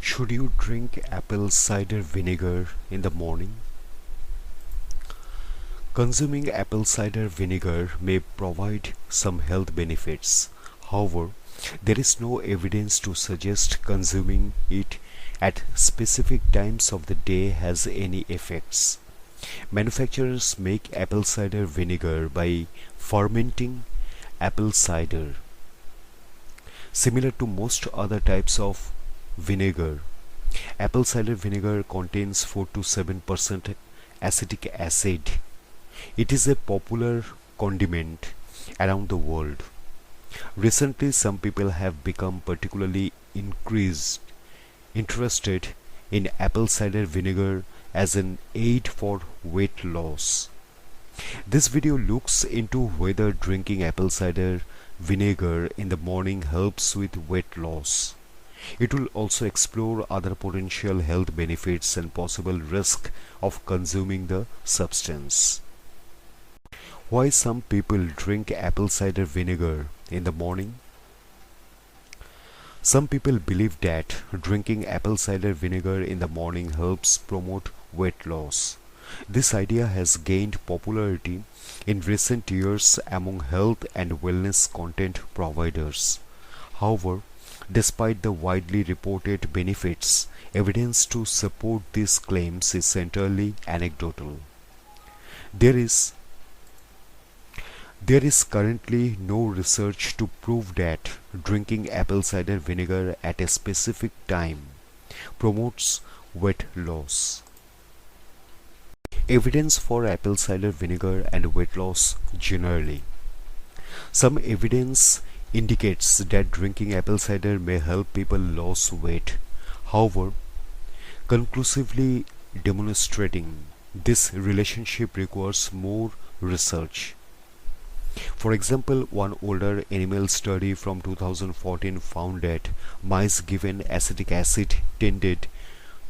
Should you drink apple cider vinegar in the morning? Consuming apple cider vinegar may provide some health benefits. However, there is no evidence to suggest consuming it at specific times of the day has any effects. Manufacturers make apple cider vinegar by fermenting apple cider. Similar to most other types of vinegar, apple cider vinegar contains 4 to 7% acetic acid. It is a popular condiment around the world. Recently, some people have become particularly interested in apple cider vinegar as an aid for weight loss. This video looks into whether drinking apple cider vinegar in the morning helps with weight loss. It will also explore other potential health benefits and possible risk of consuming the substance. Why some people drink apple cider vinegar in the morning? Some people believe that drinking apple cider vinegar in the morning helps promote weight loss. This idea has gained popularity in recent years among health and wellness content providers. However, despite the widely reported benefits, evidence to support these claims is entirely anecdotal. There is currently no research to prove that drinking apple cider vinegar at a specific time promotes weight loss. Evidence for apple cider vinegar and weight loss generally. Some evidence indicates that drinking apple cider may help people lose weight. However, conclusively demonstrating this relationship requires more research. For example, one older animal study from 2014 found that mice given acetic acid tended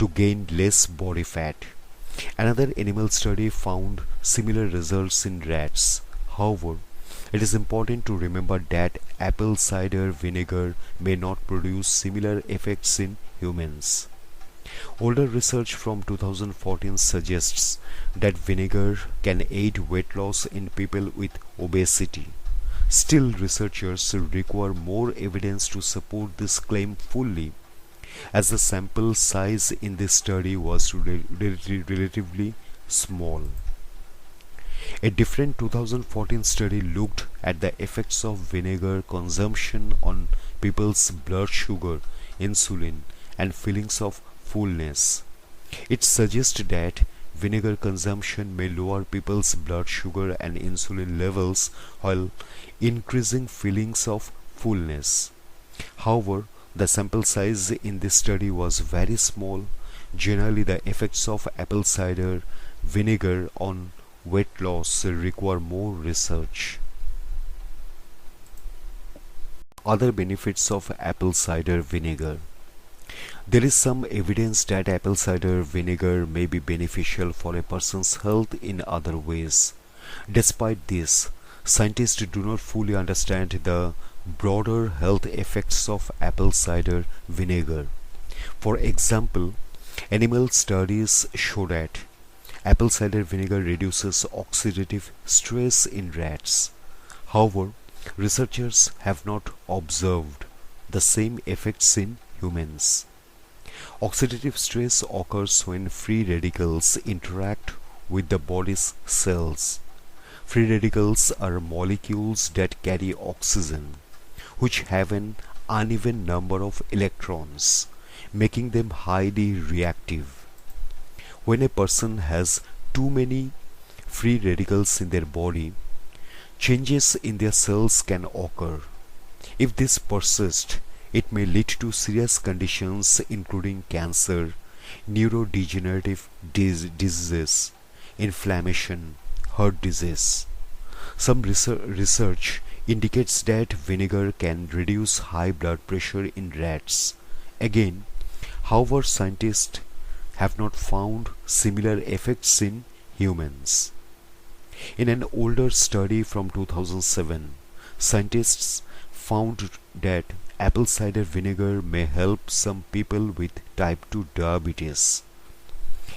to gain less body fat. Another animal study found similar results in rats. However, it is important to remember that apple cider vinegar may not produce similar effects in humans. Older research from 2014 suggests that vinegar can aid weight loss in people with obesity. Still, researchers require more evidence to support this claim fully, as the sample size in this study was relatively small. A different 2014 study looked at the effects of vinegar consumption on people's blood sugar, insulin, and feelings of fullness. It suggests that vinegar consumption may lower people's blood sugar and insulin levels while increasing feelings of fullness. However, the sample size in this study was very small. Generally, the effects of apple cider vinegar on weight loss require more research. Other benefits of apple cider vinegar. There is some evidence that apple cider vinegar may be beneficial for a person's health in other ways. Despite this, scientists do not fully understand the broader health effects of apple cider vinegar. For example, animal studies show that apple cider vinegar reduces oxidative stress in rats. However, researchers have not observed the same effects in humans. Oxidative stress occurs when free radicals interact with the body's cells. Free radicals are molecules that carry oxygen, which have an uneven number of electrons, making them highly reactive. When a person has too many free radicals in their body, changes in their cells can occur. If this persists, it may lead to serious conditions including cancer, neurodegenerative diseases, inflammation, heart disease. Some research indicates that vinegar can reduce high blood pressure in rats. Again, however, scientists have not found similar effects in humans. In an older study from 2007, scientists found that apple cider vinegar may help some people with type 2 diabetes.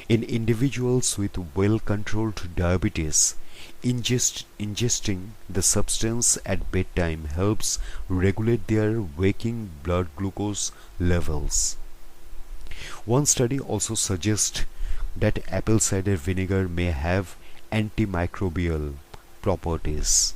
In individuals with well-controlled diabetes, ingesting the substance at bedtime helps regulate their waking blood glucose levels. One study also suggests that apple cider vinegar may have antimicrobial properties.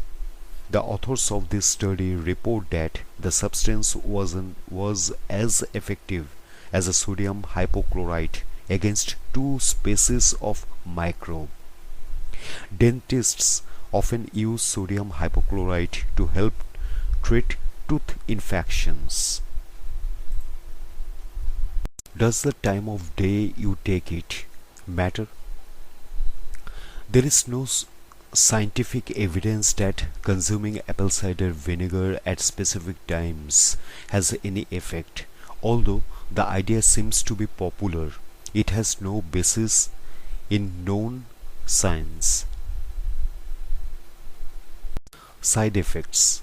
The authors of this study report that the substance was as effective as a sodium hypochlorite against two species of microbe. Dentists often use sodium hypochlorite to help treat tooth infections. Does the time of day you take it matter? There is no scientific evidence that consuming apple cider vinegar at specific times has any effect. Although the idea seems to be popular, it has no basis in known science. Side effects.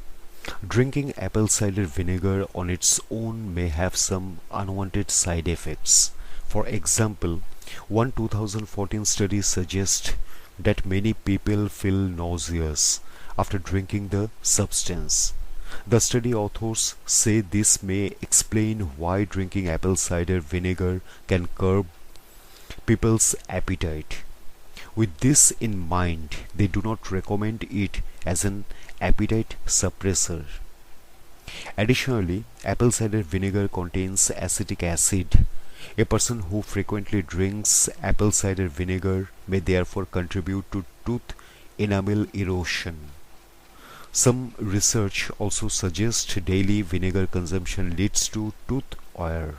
Drinking apple cider vinegar on its own may have some unwanted side effects. For example, one 2014 study suggests that many people feel nauseous after drinking the substance. The study authors say this may explain why drinking apple cider vinegar can curb people's appetite. With this in mind, they do not recommend it as an appetite suppressor. Additionally, apple cider vinegar contains acetic acid. A person who frequently drinks apple cider vinegar may therefore contribute to tooth enamel erosion. Some research also suggests daily vinegar consumption leads to tooth wear.